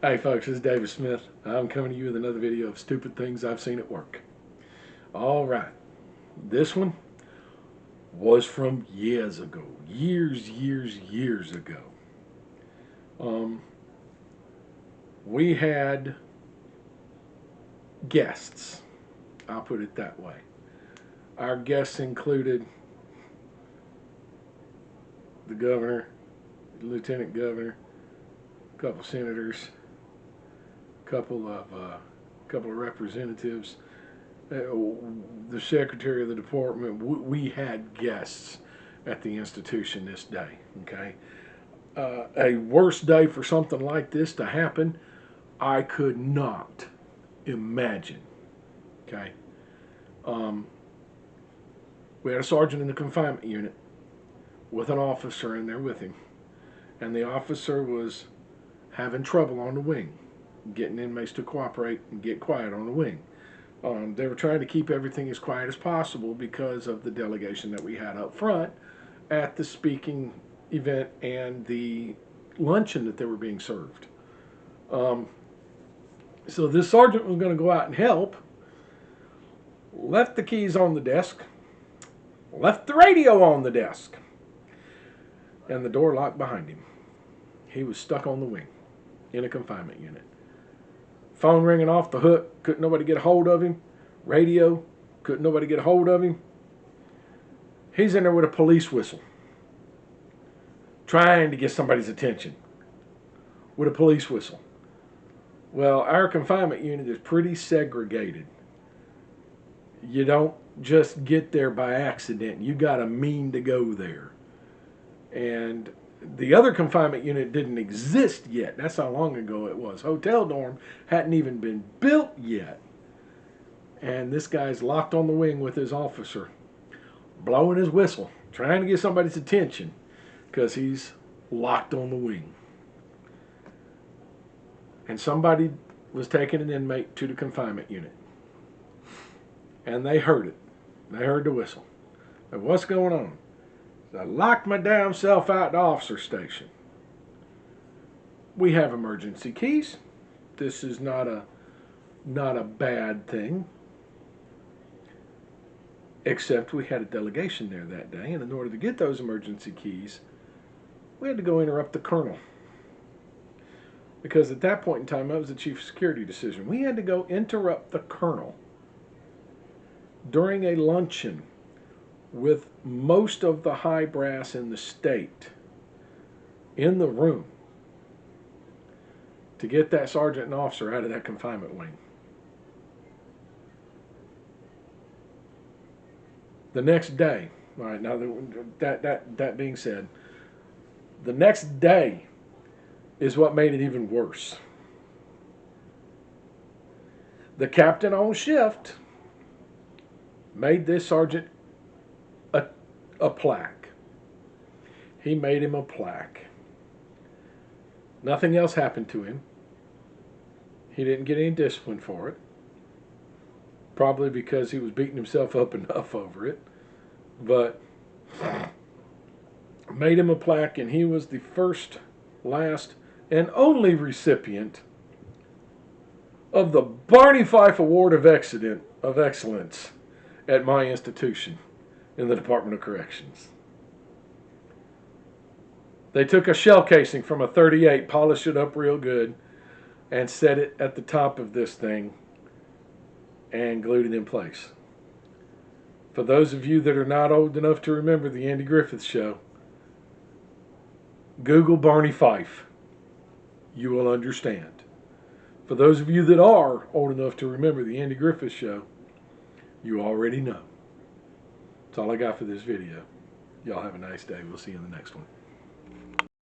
Hey folks, this is David Smith. I'm coming to you with another video of stupid things I've seen at work. Alright, this one was from years ago. Years ago. Um, we had guests. I'll put it that way. Our guests included the governor, the lieutenant governor, a couple of senators, couple of representatives, the secretary of the department. We had guests at the institution this day. Okay, a worse day for something like this to happen, I could not imagine. Okay, um, we had a sergeant in the confinement unit with an officer in there with him, and the officer was having trouble on the wing, getting inmates to cooperate and get quiet on the wing. They were trying to keep everything as quiet as possible because of the delegation that we had up front at the speaking event and the luncheon that they were being served. So this sergeant was going to go out and help, left the keys on the desk, left the radio on the desk, and the door locked behind him. He was stuck on the wing in a confinement unit. Phone ringing off the hook, couldn't nobody get a hold of him. Radio, couldn't nobody get a hold of him. He's in there with a police whistle, trying to get somebody's attention with a police whistle. Well, our confinement unit is pretty segregated. You don't just get there by accident. You got to mean to go there. And the other confinement unit didn't exist yet. That's how long ago it was. Hotel dorm hadn't even been built yet. And this guy's locked on the wing with his officer, blowing his whistle, trying to get somebody's attention because he's locked on the wing. And somebody was taking an inmate to the confinement unit. And they heard it. They heard the whistle. Said, what's going on? I locked my damn self out the officer station. We have emergency keys. This is not a bad thing. Except we had a delegation there that day, and in order to get those emergency keys, we had to go interrupt the colonel. Because at that point in time, that was the chief of security decision. We had to go interrupt the colonel during a luncheon with most of the high brass in the state in the room to get that sergeant and officer out of that confinement wing. The next day, all right, now that being said, the next day is what made it even worse. The captain on shift made this sergeant a plaque. He made him a plaque. Nothing else happened to him. He didn't get any discipline for it. Probably because he was beating himself up enough over it. But made him a plaque, and he was the first, last, and only recipient of the Barney Award of Excellence at my institution in the Department of Corrections. They took a shell casing from a .38, polished it up real good, and set it at the top of this thing and glued it in place. For those of you that are not old enough to remember the Andy Griffith Show, Google Barney Fife. You will understand. For those of you that are old enough to remember the Andy Griffith Show, you already know. That's all I got for this video. Y'all have a nice day. We'll see you in the next one.